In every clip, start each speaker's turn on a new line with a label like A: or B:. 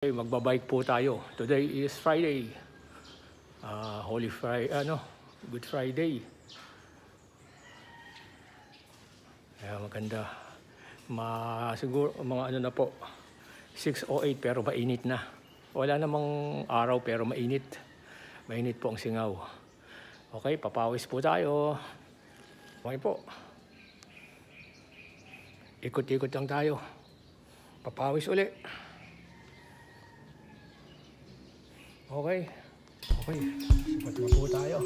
A: Okay, magbabike po tayo. Today is Friday. Holy Friday, Good Friday. Kaya maganda. Siguro mga na po. 6:08 pero mainit na. Wala namang araw pero mainit. Mainit po ang singaw. Okay, papawis po tayo. Okay po. Ikot-ikot lang tayo. Papawis uli. Okay. Sipat na po tayo.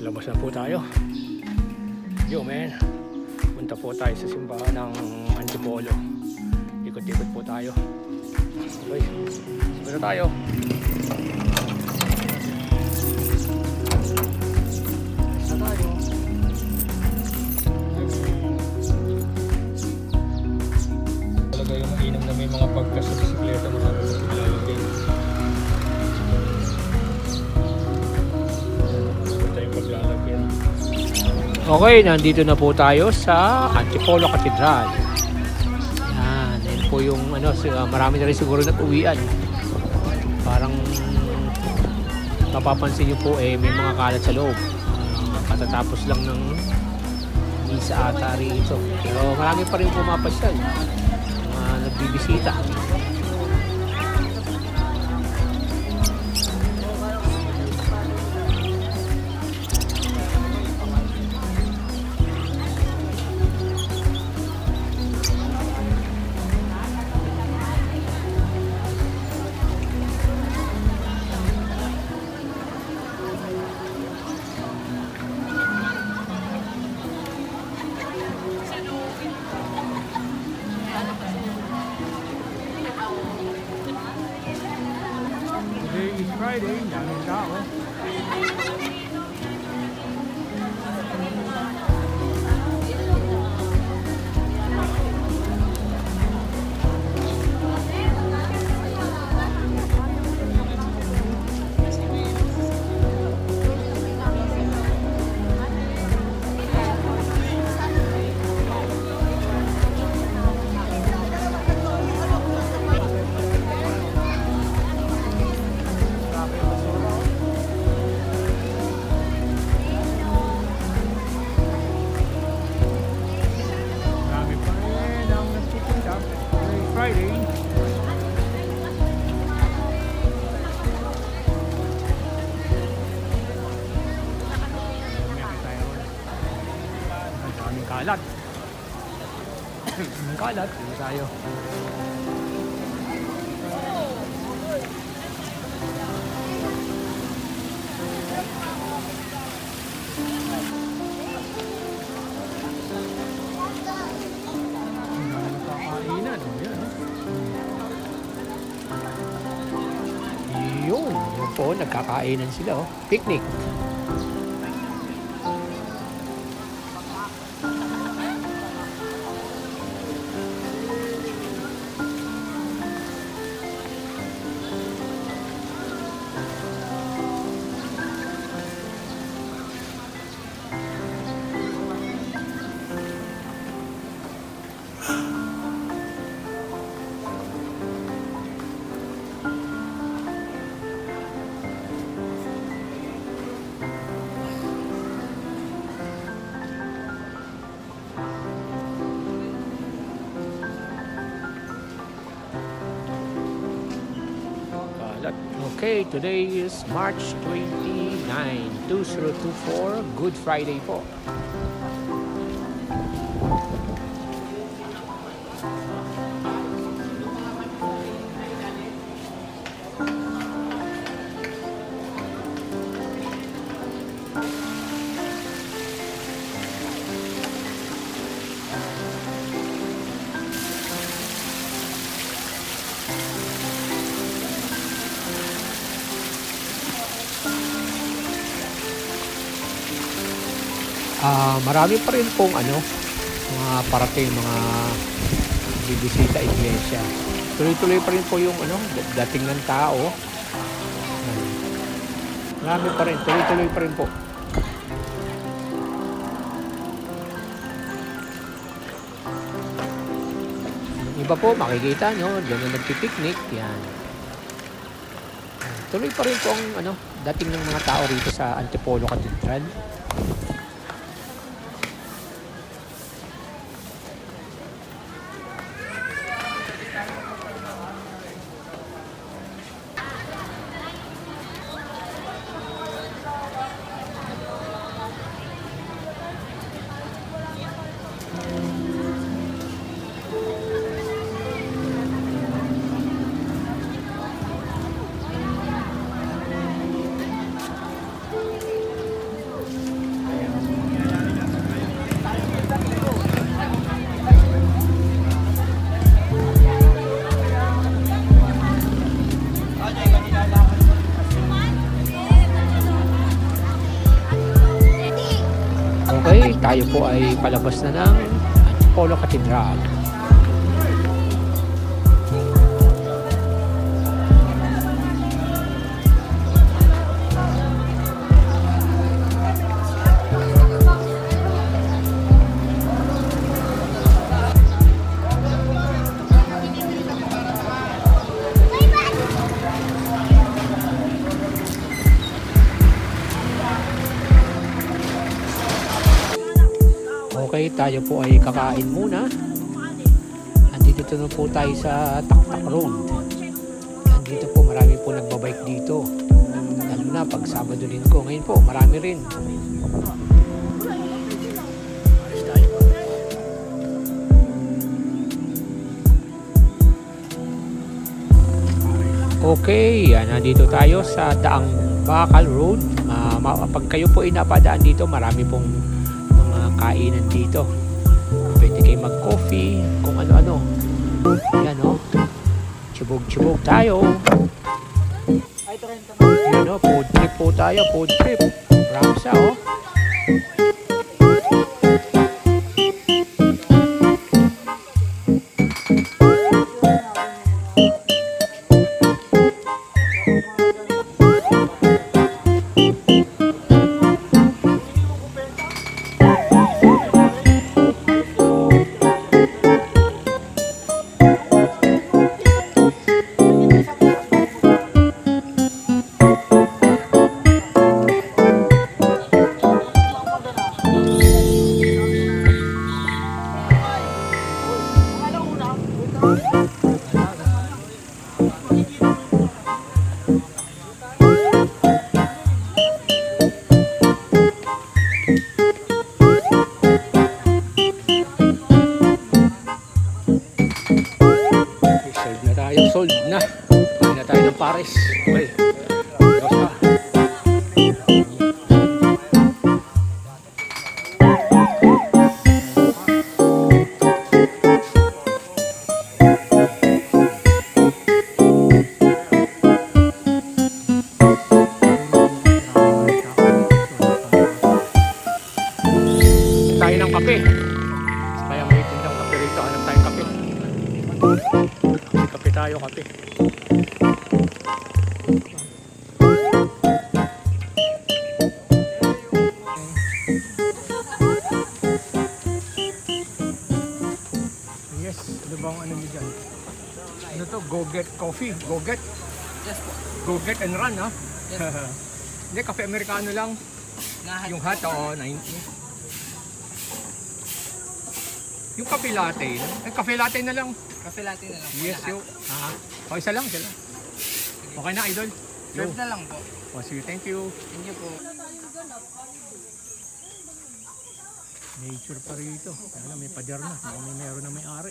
A: Labas na po tayo. Yo man. Punta po tayo sa simbahan ng Antipolo. Ikot-ikot po tayo. Okay. Sipat na tayo. May mga pagkas sa bisikleta mo sabi sa paglalagay. Okay, nandito na po tayo sa Antipolo Cathedral. Yan po yung marami na rin siguro nag-uwian. Parang mapapansin nyo po may mga kalat sa loob. Katatapos lang ng misa ata rito. Pero marami pa rin pumapasyal. Nagbibisita. Friday, daming tao. Kalat. Kalat. Dito tayo. Nakakainan. Yun po, nagkakainan sila. Picnic. Okay, today is March 29, 2024, Good Friday po. Marami pa rin pong mga parating mga bibisita iglesia.
B: Tuloy-tuloy pa rin po yung dating ng tao. Marami pa rin, tuloy-tuloy pa rin po. Yung iba po, makikita nyo, doon na nagpipiknik. Yan. Tuloy pa rin po ang dating ng mga tao rito sa Antipolo Cathedral. Okay, tayo po ay palabas na ng Antipolo Cathedral. Okay, tayo po ay kakain muna. Andito na po tayo sa Taktak Road. Andito po marami po nagbabike dito. Lalo na pag Sabado Linggo. Ngayon po marami rin. Okay, nandito tayo sa Daang Bakal Road. Pag kayo po ay napadaan dito, marami pong kainan dito. Pwede kayo mag-coffee, kung ano-ano. Yan Chibog-chibog tayo. Yan food trip po tayo, food trip. Ramsa sold na. Kain na tayo ng pares. Okay. Tayo ng kape. Kaya may tindang kape rito. Hanap tayong kape. Kape tayo, kape. Yes, ano bang ano nyo dyan? Ano to? Go Get Coffee? Go Get?
C: Yes po.
B: Go Get and Run, ha?
C: Yes.
B: Hindi, kape Amerikano lang. Yung hot, 90. Yung kape latte. Kape latte na lang.
C: Kape latte na lang po.
B: Yes, yo. O, isa lang, isa lang. Okay na, idol?
C: Serve na lang po.
B: O, sige, thank you.
C: Thank you po.
B: Nature pa rito. Kaya may pader na. Meron na may-ari.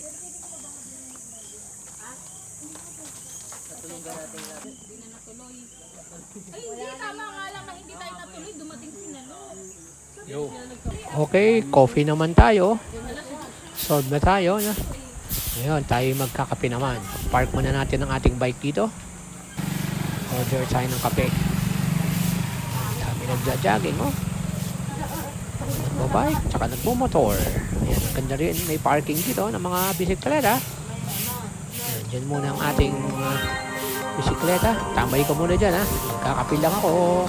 D: Ay, hindi. Tama nga lang na hindi tayo natuloy. Dumating sinalo.
B: Yo. Okay, coffee naman tayo. Solve na tayo. Ngayon, tayo magkakape naman. Park muna natin ang ating bike dito. Order tayo ng kape. Dami nagja-jogging, nagbabike, tsaka nagmumotor. Ayan, ganda rin. May parking dito ng mga bisikleta. Ayan, Diyan muna ang ating bisikleta. Tambay ka muna dyan ha. Kakapil lang ako.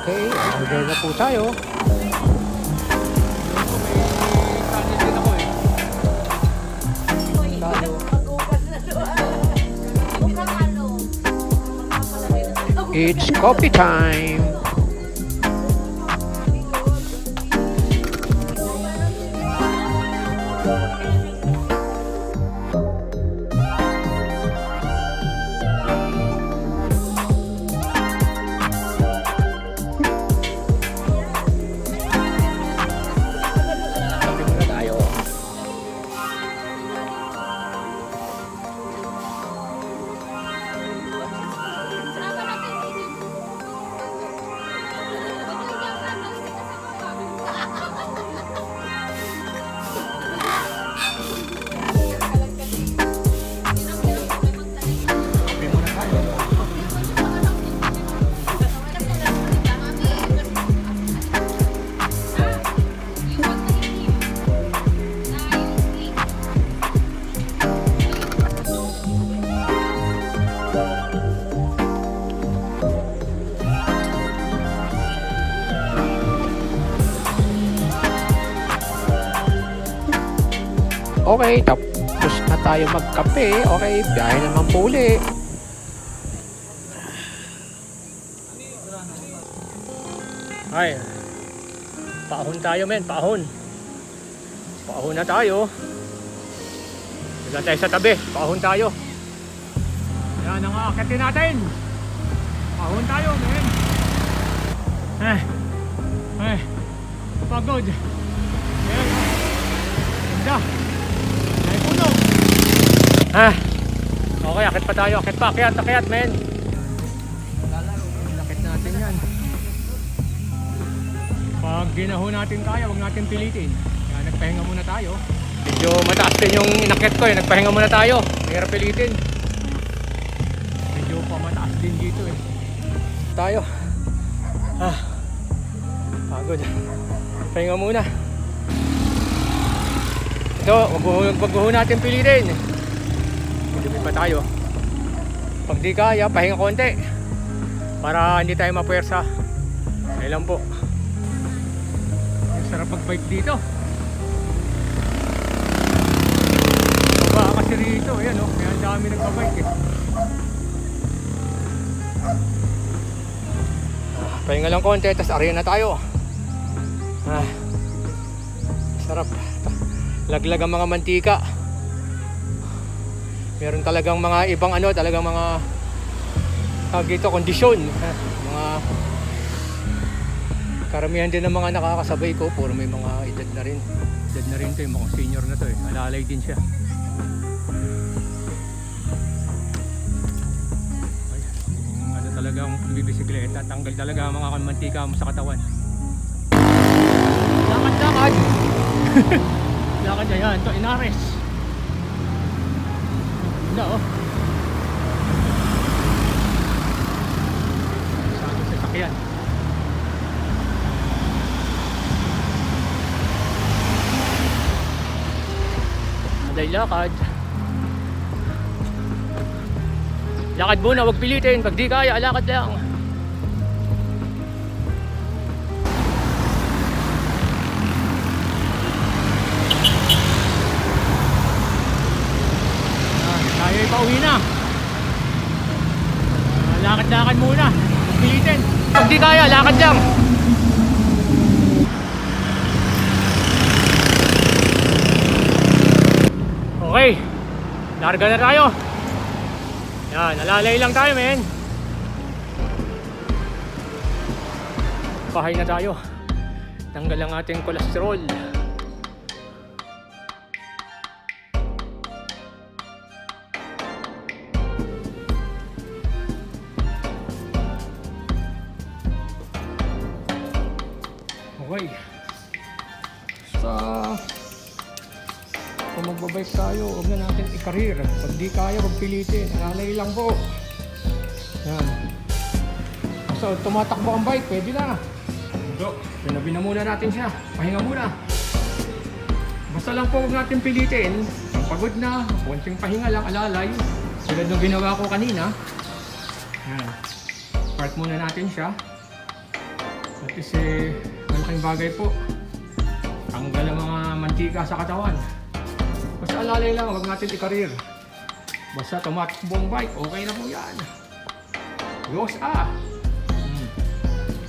B: Okay, order na po tayo. It's coffee time. Okay, tapos na tayo magkape. Okay, biyahe naman po uli.
A: Ay, paahon tayo men, paahon. Paahon na tayo. Wala tayo sa tabi, paahon tayo. Yan ang aakatin natin. Paahon tayo men. Ay, pagod. Yan, ganda. Ay, puno. Okay, akit pa tayo, akit pa, akyat men. Akit natin yan. Pag ginahon natin kaya, huwag natin pilitin. Kaya nagpahinga muna tayo. Medyo mataas din yung inakit ko eh. Nagpahinga muna tayo. Mahirap pilitin. Medyo pa mataas din dito eh. Tayo. Pagod. Pahinga muna. Ito, wag ho natin pilitin. Medyo pa tayo. Pag di kaya, pahinga konti. Para hindi tayo mapuwersa. Ayun lang po. Sarap mag-bike dito. Baba kasi rito, ayan oh, kaya ang dami nagpa-bike eh. Pahinga lang konti, tas ariyan na tayo. Sarap. Laglag ang mga mantika. Meron talagang mga ibang ano, talagang mga tawag dito, kondisyon. Mga karamihan din ng mga nakakasabay ko, puro may mga edad na rin. Edad na rin to, yung mga senior na to eh. Alalay din siya. Ay, ano talagang bibisikleta, tanggal talaga ang mga mantika mo sa katawan. Lakad! Lakad na yan, ito Inares. Wala oh. Sa sasakyan. Lakad. Lakad muna, wag pilitin. Pag di kaya, lakad lang. Tayo ay pauwi na. Lakad-lakad muna. Wag pilitin. Pag di kaya, lakad lang. Okay, larga na tayo. Yan, alalay lang tayo men. Bahay na tayo. Tanggal ang ating kolesterol. Okay. Kung magbabike tayo, huwag na natin i-career. Pag di kaya, huwag pilitin. Alalay lang po. Yan. Basta tumatakbo ang bike, pwede na. So, pinabi na muna natin siya. Pahinga muna. Basta lang po huwag natin pilitin. Pagod na, konting pahinga lang, alalay. Tulad ng ginawa ko kanina. Yan. Park muna natin siya. At least malaking bagay po. Tanggal ang mga mantika sa katawan. Basta alalay lang, huwag natin ikarir. Basta tumatakbo ang bike, okay na po yan. Los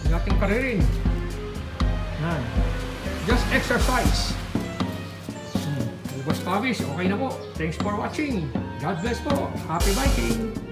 A: huwag natin karirin. Yan. Just exercise. Labas pawis, okay na po. Thanks for watching. God bless po. Happy biking!